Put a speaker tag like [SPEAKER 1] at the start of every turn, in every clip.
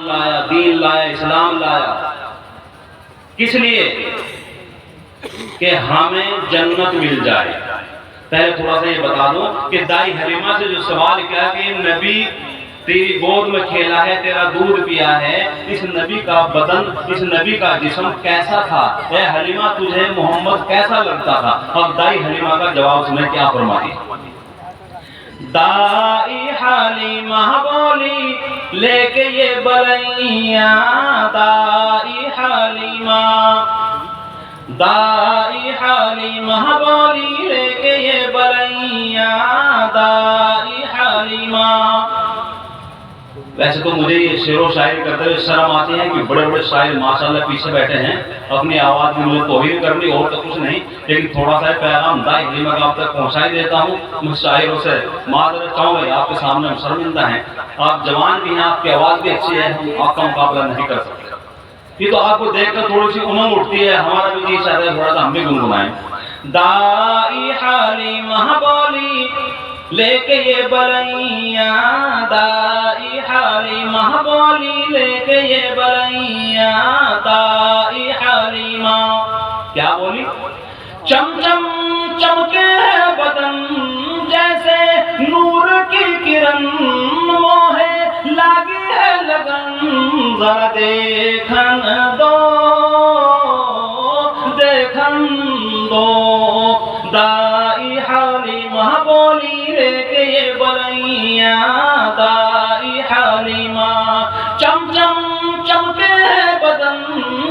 [SPEAKER 1] لایا، دین لایا، اسلام لایا، کس لیے؟ کہ ہمیں جنت مل جائے۔ پہلے تھوڑا سا یہ بتا دوں کہ دائی حلیمہ سے جو سوال کیا کہ نبی تیری گود میں کھیلا ہے، تیرا دودھ پیا ہے، اس نبی کا بدن، اس نبی کا جسم کیسا تھا؟ اے حلیمہ تجھے محمد کیسا لگتا تھا؟ اب دائی حلیمہ کا جواب سنیں کیا فرماتی۔ دائی حلیمہ بولی لے کے یہ بلیاں، دائی حلیمہ، دائی حلیمہ بولی لے کے یہ بلیاں، دائی حلیمہ۔ ویسے تو مجھے یہ شعر و شاعری کرتے ہوئے شرم آتی ہے کہ بڑے بڑے شاعر ماشاءاللہ پیچھے بیٹھے ہیں، اپنی آواز میں مجھے توہین کرنی اور تو کچھ نہیں، لیکن تھوڑا سا پیغام دائی حلیمہ کا آپ تک پہنچا ہی دیتا ہوں۔ میں شاعروں سے معذرت چاہوں گا، آپ کے سامنے ہم شرمندہ ہیں، آپ جوان بھی ہیں، آپ کی آواز بھی اچھی ہے، ہم آپ کا مقابلہ نہیں کر سکتے۔ یہ تو آپ کو دیکھ کر تھوڑی سی امنگ اٹھتی ہے، ہمارا بھی جی چاہتا ہے تھوڑا سا ہم بھی گنگنائیں۔ دائی حلیمہ بولی لے کے یہ بلیاں، دائی حلیمہ بولی لے کے یہ بلیاں، دائی حلیمہ۔ کیا بولی؟ چم چم چمکے بدن جیسے نور کی کرن، موہے لگی ہے لگن، ذرا دیکھن دو، دیکھن دو۔ دائی حلیمہ بولی لے کے یہ بلیاں، دائی حلیمہ۔ چم چم چمکے بدن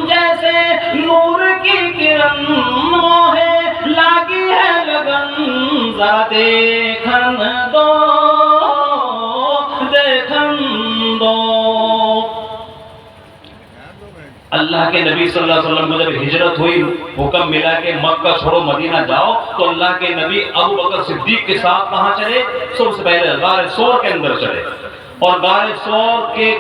[SPEAKER 1] جیسے نور کی کرن، موہے لگی ہے لگن، ذرا دیکھن دو، دیکھن دو۔ اللہ کے نبی صلی اللہ علیہ وسلم کو جب ہجرت ہوئی، حکم ملا کہ مکہ چھوڑو مدینہ جاؤ، تو اللہ کے نبی ابو بکر صدیق کے ساتھ کہاں چلے؟ سب سے پہلے غار ثور کے اندر چلے، اور غار ثور کے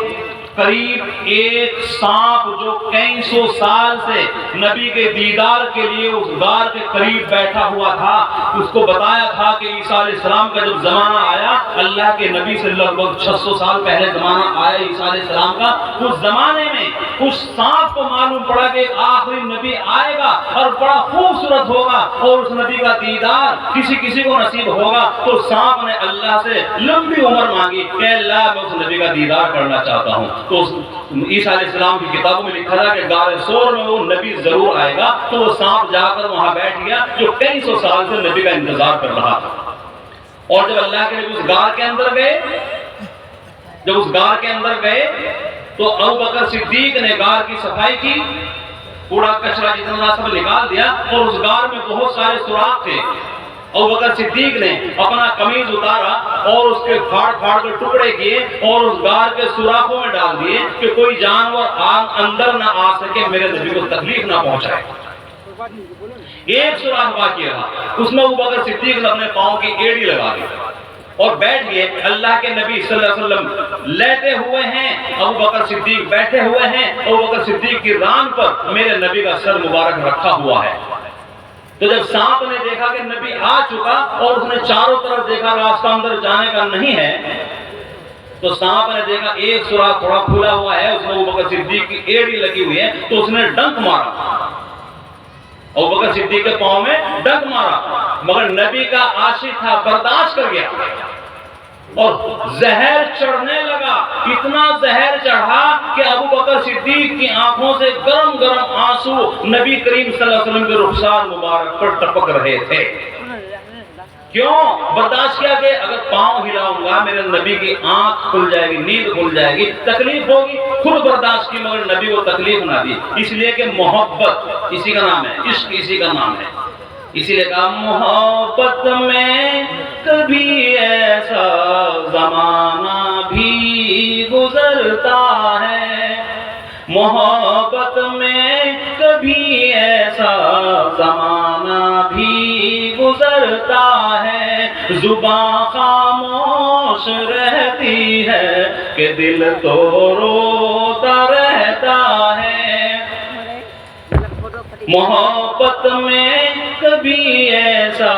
[SPEAKER 1] قریب ایک سانپ جو کئی سو سال سے نبی کے دیدار کے لیے اس غار کے قریب بیٹھا ہوا تھا، اس کو بتایا تھا کہ عیسیٰ علیہ السلام کا جب زمانہ آیا، اللہ کے نبی سے لگ بھگ 600 سال پہلے زمانہ آیا عیسیٰ علیہ السلام کا، اس زمانے میں اس سانپ کو معلوم پڑا کہ ایک آخری نبی آئے گا اور بڑا خوبصورت ہوگا، اور اس نبی کا دیدار کسی کسی کو نصیب ہوگا۔ تو سانپ نے اللہ سے لمبی عمر مانگی کہ اللہ میں اس نبی کا دیدار کرنا چاہتا ہوں۔ تو عیسیٰ علیہ السلام کی کتابوں میں لکھا تھا کہ غار ثور میں وہ نبی ضرور آئے گا، تو وہ سانپ جا کر وہاں بیٹھ گیا جو کئی سو سال سے نبی کا انتظار کر رہا تھا۔ اور جب اللہ کے نبی اس غار کے اندر گئے، جب اس غار کے اندر گئے تو ابو بکر صدیق نے غار کی صفائی کی، کوڑا کچرا جتنا سب نکال دیا، اور اس غار میں بہت سارے سوراخ تھے۔ ابو بکر صدیق نے اپنا قمیض اتارا اور اس کے پھاڑ پھاڑ کے ٹکڑے کیے اور اس غار کے سوراخوں میں ڈال دیے کہ کوئی جانور اندر نہ آ سکے، میرے نبی کو تکلیف نہ پہنچائے۔ ایک سوراخ باقی رہا، اس میں ابو بکر صدیق نے اپنے پاؤں کی ایڑی لگا دی اور بیٹھ گئے۔ اللہ کے نبی صلی اللہ علیہ وسلم لیٹے ہوئے ہیں، ابو بکر صدیق بیٹھے ہوئے ہیں، ابو بکر صدیق کی ران پر میرے نبی کا سر مبارک رکھا ہوا ہے۔ تو جب سانپ نے دیکھا کہ نبی آ چکا اور اس نے چاروں طرف دیکھا راستہ اندر جانے کا نہیں ہے، تو سانپ نے دیکھا ایک سوراخ تھوڑا کھلا ہوا ہے، اس میں ابو بکر صدیق کی ایڑی لگی ہوئی ہے، تو اس نے ڈنک مارا، ابو بکر صدیق کے پاؤں میں ڈنک مارا، مگر نبی کا عاشق تھا، برداشت کر گیا اور زہر چڑھنے لگا۔ اتنا زہر چڑھا کہ ابو بکر صدیق کی آنکھوں سے گرم گرم آنسو نبی کریم صلی اللہ علیہ وسلم کے رخسار مبارک پر ٹپک رہے تھے۔ کیوں برداشت کیا کہ اگر پاؤں ہلاؤں گا میرے نبی کی آنکھ کھل جائے گی، نیند کھل جائے گی، تکلیف ہوگی، خود برداشت کی مگر نبی کو تکلیف نہ دی، اس لیے کہ محبت اسی کا نام ہے، عشق اسی کا نام ہے۔ اسی لیے کہا محبت میں کبھی ایسا زمانہ بھی گزرتا ہے، محبت میں کبھی ایسا زمانہ بھی گزرتا ہے، زباں خاموش رہتی ہے کہ دل تو روتا رہتا ہے، محبت میں کبھی ایسا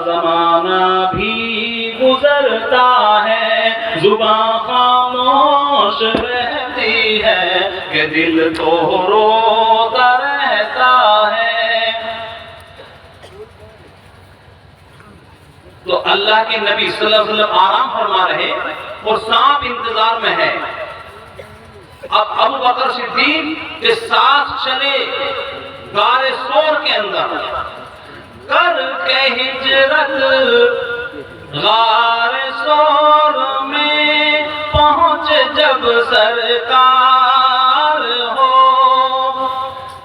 [SPEAKER 1] زمانہ بھی گزرتا ہے، زباں خاموش رہتی ایسی ہے کہ دل تو روتا رہتا ہے۔ تو اللہ کے نبی صلی اللہ علیہ وسلم آرام فرما رہے اور سانپ انتظار میں ہے۔ اب ابو بکر صدیق کے ساتھ چلے غار ثور کے اندر، کر کے ہجرت غار ثور میں پہنچ جب سرکار ہو،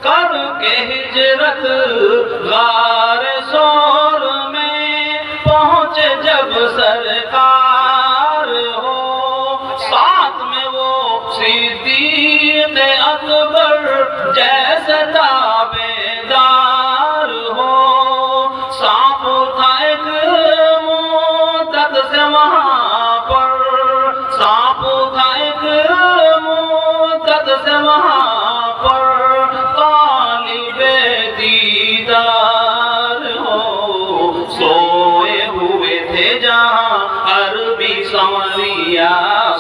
[SPEAKER 1] کر کے ہجرت غار ثور میں پہنچ جب سرکار ہو، ساتھ میں وہ صدیق اکبر جیسے تابعدار ہو، سانپ تھا ایک مدت سے وہاں پر، سانپ تھا ایک مدت سے وہاں پر، طالب دیدار ہو، سوئے ہوئے تھے جہاں عربی سنوریا،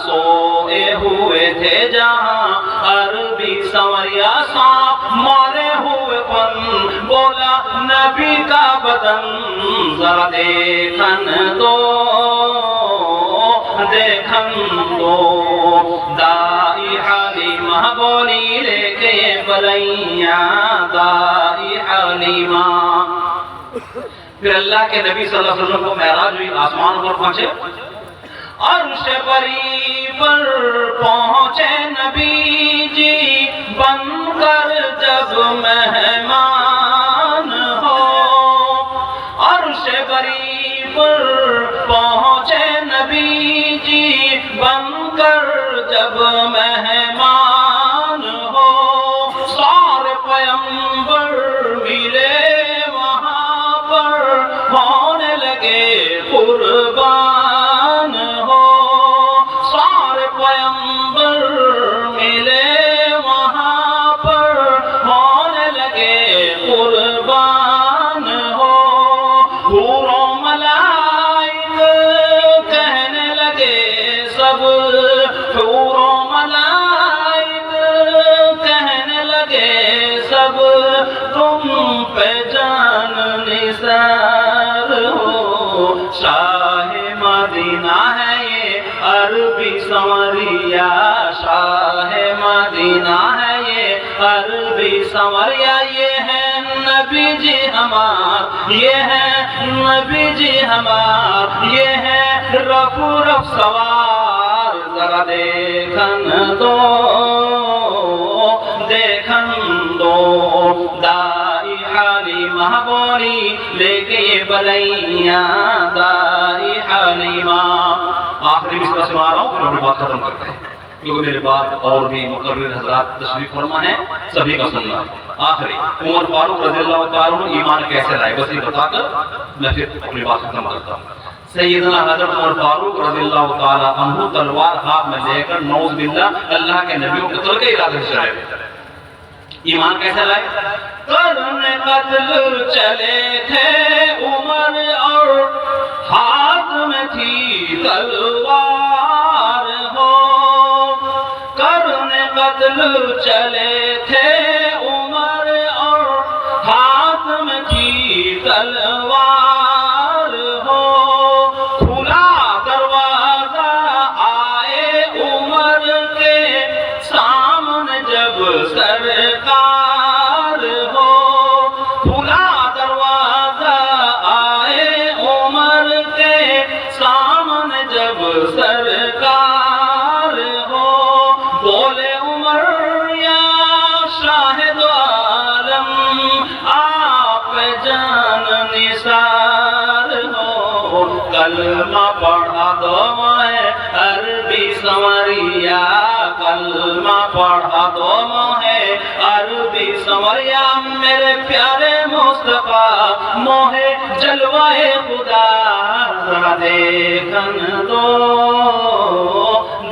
[SPEAKER 1] سوئے ہوئے تھے جہاں عربی سنوریا، سانپ مارے ہوئے پن بولا نبی کا بدن ذرا دیکھن دو، دیکھن دو، دائی حلیمہ بولی لے کے بلیاں، دائی حلیمہ۔ پھر اللہ کے نبی صلی اللہ علیہ وسلم کو معراج ہوئی، آسمان پر پہنچے، عرش بری پر پہنچے نبی جی بن کر جب مہمان ہو، عرش بری پر پہنچے نبی جی بن کر جب مہمان ہو، سارے پیغمبر ملے وہاں پر، ہونے لگے قربان ہو، سارے پیغمبر ملے وہاں پر، ہونے لگے قربان ہو، حور و ملائک کہنے لگے سب، حور و ملائک کہنے لگے سب، تم پہ جان نثار ہو، شاہ مدینہ ہے یہ عربی سنوریا، شاہ مدینہ ہے یہ عربی سنوریا، یہ ہے نبی جی ہمار، یہ ہے نبی جی ہمار، یہ ہے رفو رف سوار، ذرا دیکھن دو، دیکھن دو، دائی حلیمہ بولی لے کے بلیاں، دائی حلیمہ۔ آخری مصرع سے آ رہا ہوں، پھر ہم بات ختم کرتے ہیں، کیونکہ میرے بعد اور بھی مقرر حضرات تشریف فرما ہے، سبھی کا سننا۔ آخری عمر فاروق رضی اللہ تعالیٰ عنہ ایمان کیسے لائے، بس یہ بتا کر میں پھر اپنی بات ختم کرتا ہوں۔ سیدنا حضرت عمر فاروق رضی اللہ تعالیٰ عنہ تلوار ہاتھ میں لے کر نعوذ باللہ اللہ کے نبیوں کے قتل کے ارادے سے چلے۔ ایمان کیسے لائے؟ کرنے قتل چلے تھے عمر اور ہاتھ میں تھی تلوار ہو، کرنے قتل چلے تھے عمر اور ہاتھ میں تھی تلوار ہو، کھلا دروازہ آئے عمر کے سامنے جب سرکار ہو، کھلا دروازہ آئے عمر کے سامنے جب سرکار ہو، بولے عمر یا شاہد عالم آپ جان نثار ہو، کلمہ پڑھا دو میں عربی سنوریا، کلمہ پڑھا دو مجھے عربی سنوریا، میرے پیارے مصطفیٰ موہ جلوہ خدا ذرا دیکھن دو،